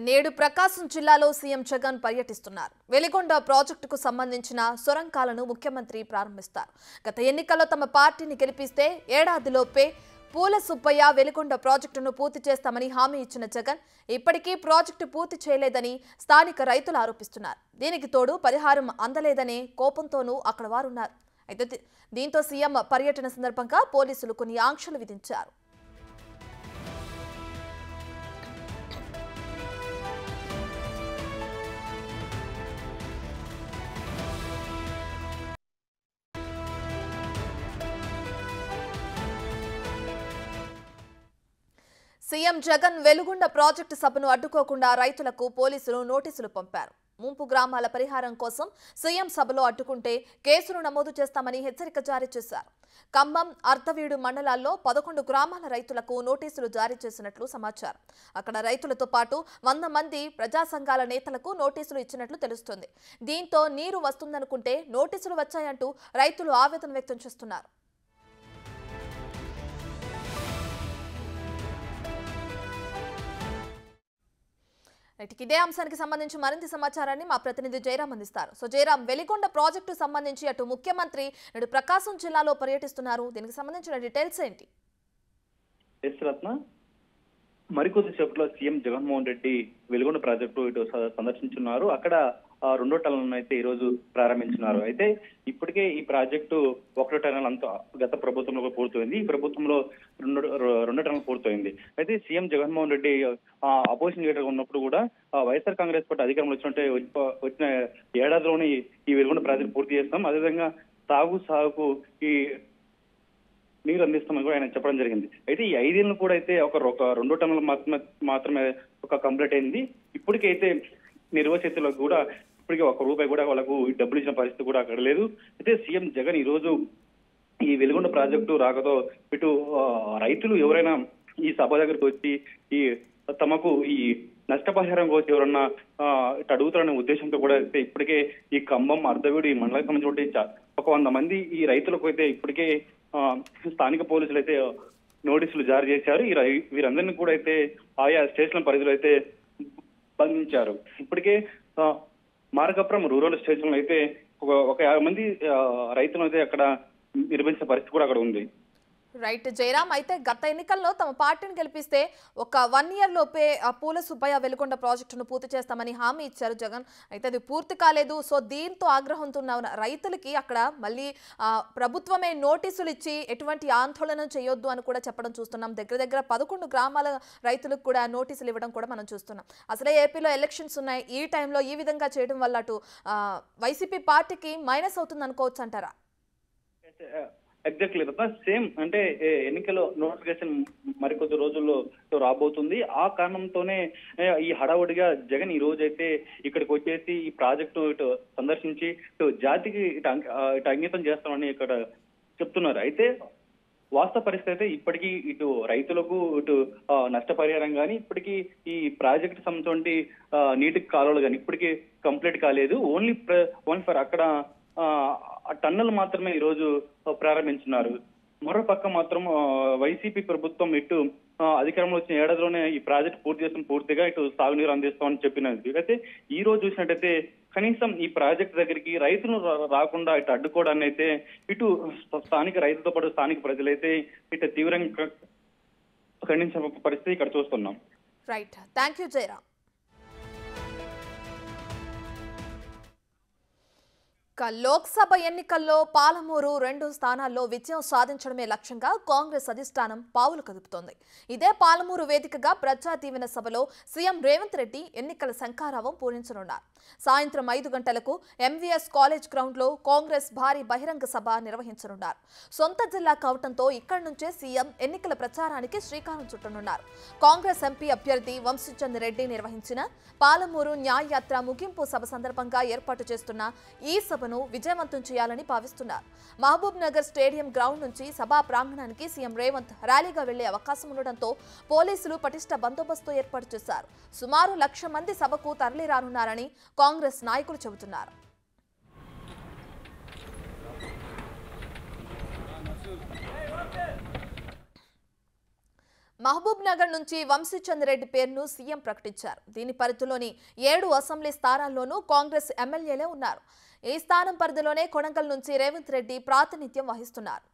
నేడు ప్రకాశం జిల్లాలో సీఎం జగన్ పర్యటిస్తున్నారు. వెలిగొండ ప్రాజెక్టుకు సంబంధించిన సొరంకాలను ముఖ్యమంత్రి ప్రారంభిస్తారు. గత ఎన్నికల్లో తమ పార్టీని గెలిపిస్తే ఏడాదిలోపే పూల సుబ్బయ్య వెలిగొండ ప్రాజెక్టును పూర్తి చేస్తామని హామీ ఇచ్చిన జగన్ ఇప్పటికీ ప్రాజెక్టు పూర్తి చేయలేదని స్థానిక రైతులు ఆరోపిస్తున్నారు. దీనికి తోడు పరిహారం అందలేదనే కోపంతోనూ అక్కడ వారున్నారు. అయితే దీంతో సీఎం పర్యటన సందర్భంగా పోలీసులు కొన్ని ఆంక్షలు విధించారు. సీఎం జగన్ వెలుగొండ ప్రాజెక్టు సభను అడ్డుకోకుండా రైతులకు పోలీసులు నోటీసులు పంపారు. ముంపు గ్రామాల పరిహారం కోసం సీఎం సభలో అడ్డుకుంటే కేసులు నమోదు చేస్తామని హెచ్చరిక జారీ చేశారు. ఖమ్మం, అర్ధవీడు మండలాల్లో 11 గ్రామాల రైతులకు నోటీసులు జారీ చేసినట్లు సమాచారం. అక్కడ రైతులతో పాటు 100 మంది ప్రజా సంఘాల నేతలకు నోటీసులు ఇచ్చినట్లు తెలుస్తోంది. దీంతో నీరు వస్తుందనుకుంటే నోటీసులు వచ్చాయంటూ రైతులు ఆవేదన వ్యక్తం చేస్తున్నారు. ఇదే అంశానికి సంబంధించి మరింత సమాచారాన్ని మా ప్రతినిధి జయరాం అందిస్తారు. సో జయరాం, వెలిగొండ ప్రాజెక్టు సంబంధించి అటు ముఖ్యమంత్రి నేడు ప్రకాశం జిల్లాలో పర్యటిస్తున్నారు. దీనికి సంబంధించిన డీటెయిల్స్ ఏంటి? మరికొద్ది సేపట్లో సీఎం జగన్మోహన్ రెడ్డి వెలిగొండ ప్రాజెక్టు ఇటు సందర్శించున్నారు. అక్కడ 2వ టనల్ అయితే ఈ రోజు ప్రారంభించున్నారు. అయితే ఇప్పటికే ఈ ప్రాజెక్టు 1వ టనల్ అంతా గత ప్రభుత్వంలో పూర్తయింది. ఈ ప్రభుత్వంలో 2వ టనల్ పూర్తయింది. అయితే CM Jaganmohan Reddy opposition leader ఉన్నప్పుడు కూడా వైఎస్ఆర్ కాంగ్రెస్ పార్టీ అధికారంలో వచ్చిన ఏడాదిలోనే ఈ వెలిగొండ ప్రాజెక్టు పూర్తి చేస్తాం, అదేవిధంగా సాగుకు ఈ నీరు అందిస్తామని కూడా ఆయన చెప్పడం జరిగింది. అయితే ఈ 5 ఏళ్ళు కూడా అయితే ఒక 2వ టన్నులు మాత్రమే కంప్లీట్ అయింది. ఇప్పటికైతే నిర్వాసితులకు కూడా ఇప్పటికే 1 రూపాయి కూడా వాళ్ళకు డబ్బులు ఇచ్చిన పరిస్థితి కూడా అక్కడ లేదు. అయితే సీఎం జగన్ ఈ రోజు ఈ వెలిగొండ ప్రాజెక్టు రాకతో ఇటు రైతులు ఎవరైనా ఈ సభ దగ్గరకు వచ్చి ఈ తమకు ఈ నష్టపరిహారం కోసం ఎవరన్నా ఇటు అడుగుతారనే ఉద్దేశంతో కూడా అయితే ఇప్పటికే ఈ ఖమ్మం, అర్ధవీడు ఈ మండలానికి సంబంధించి ఒక 100 మంది ఈ రైతులకు అయితే ఇప్పటికే స్థానిక పోలీసులు అయితే నోటీసులు జారీ చేశారు. వీరందరినీ కూడా అయితే ఆయా స్టేషన్ల పరిధిలో అయితే బంధించారు. ఇప్పటికే మార్గపురం రూరల్ స్టేషన్ లో అయితే ఒక 50 మంది రైతులు అయితే అక్కడ నిర్వహించిన పరిస్థితి కూడా అక్కడ ఉంది. రైట్ జయరాం, అయితే గత ఎన్నికల్లో తమ పార్టీని గెలిపిస్తే ఒక 1 ఇయర్ లోపే పూల సుబ్బయ్య వెలిగొండ ప్రాజెక్టును పూర్తి చేస్తామని హామీ ఇచ్చారు జగన్. అయితే అది పూర్తి కాలేదు. సో దీంతో ఆగ్రహంతో ఉన్న రైతులకి అక్కడ మళ్ళీ ప్రభుత్వమే నోటీసులు ఇచ్చి ఎటువంటి ఆందోళన చేయొద్దు అని కూడా చెప్పడం చూస్తున్నాం. దగ్గర 11 గ్రామాల రైతులకు కూడా నోటీసులు ఇవ్వడం కూడా మనం చూస్తున్నాం. అసలే ఏపీలో ఎలక్షన్స్ ఉన్నాయి. ఈ టైంలో ఈ విధంగా చేయడం వల్ల అటు వైసీపీ పార్టీకి మైనస్ అవుతుంది అనుకోవచ్చు అంటారా? ఎగ్జాక్ట్లీ సేమ్, అంటే ఎన్నికల నోటిఫికేషన్ మరికొద్ది రోజుల్లో రాబోతుంది. ఆ కారణంతోనే ఈ హడావుడిగా జగన్ ఈ రోజు అయితే ఇక్కడికి వచ్చేసి ఈ ప్రాజెక్టు ఇటు సందర్శించి ఇటు జాతికి ఇటు అంకితం చేస్తామని ఇక్కడ చెప్తున్నారు. అయితే వాస్తవ పరిస్థితి అయితే ఇప్పటికీ ఇటు రైతులకు ఇటు నష్టపరిహారం కానీ ఇప్పటికీ ఈ ప్రాజెక్టు సంబంధించి నీటి కాలువలు కానీ ఇప్పటికీ కంప్లీట్ కాలేదు. ఓన్లీ ఫర్ అక్కడ టన్నులు మాత్రమే ఈ రోజు ప్రారంభించున్నారు. మరో పక్క మాత్రం వైసీపీ ప్రభుత్వం ఇటు అధికారంలో వచ్చిన ఏడాదిలోనే ఈ ప్రాజెక్ట్ పూర్తి చేసిన పూర్తిగా ఇటు సాగునీరు అందిస్తామని చెప్పినది. అయితే ఈ రోజు చూసినట్టయితే కనీసం ఈ ప్రాజెక్ట్ దగ్గరికి రైతులు రాకుండా ఇటు అడ్డుకోవడాన్ని అయితే ఇటు స్థానిక రైతులతో పాటు స్థానిక ప్రజలైతే ఇటు తీవ్రంగా ఖండించిన పరిస్థితి ఇక్కడ చూస్తున్నాం. Right, thank you Jayaram. Lok Sabha ఎన్నికల్లో పాలమూరు 2 స్థానాల్లో విజయం సాధించడమే లక్ష్యంగా కాంగ్రెస్ అధిష్టానం పావులు కదుపుతోంది. ఇదే పాలమూరు వేదికగా ప్రజా దీవెన సభలో సీఎం రేవంత్ రెడ్డి ఎన్నికల శంఖారావం పూరించనున్నారు. సాయంత్రం 5 గంటలకు ఎంవీఎస్ కాలేజ్ గ్రౌండ్ లో కాంగ్రెస్ భారీ బహిరంగ సభ నిర్వహించనున్నారు. సొంత జిల్లా కావడంతో ఇక్కడి నుంచే సీఎం ఎన్నికల ప్రచారానికి శ్రీకారం చుట్టనున్నారు. కాంగ్రెస్ ఎంపీ అభ్యర్థి వంశీచంద్ రెడ్డి నిర్వహించిన పాలమూరు న్యాయయాత్ర ముగింపు సభ సందర్భంగా ఏర్పాటు చేస్తున్న ఈ సభను విజయవంతం చేయాలని భావిస్తున్నారు. మహబూబ్ నగర్ స్టేడియం గ్రౌండ్ నుంచి సభా ప్రాంగణానికి సీఎం రేవంత్ ర్యాలీగా వెళ్లే అవకాశం ఉండడంతో పోలీసులు పటిష్ట బందోబస్తు ఏర్పాటు చేశారు. సుమారు 1,00,000 మంది సభకు తరలిరానున్నారని కాంగ్రెస్ నాయకులు చెబుతున్నారు. మహబూబ్ నగర్ నుంచి వంశీచంద్ రెడ్డి పేరును సీఎం ప్రకటించారు. దీని పరిధిలోని 7 అసెంబ్లీ స్థానాల్లోనూ కాంగ్రెస్ ఎమ్మెల్యేలే ఉన్నారు. ఈ స్థానం పరిధిలోనే కొడంగల్ నుంచి రేవంత్ రెడ్డి ప్రాతినిధ్యం వహిస్తున్నారు.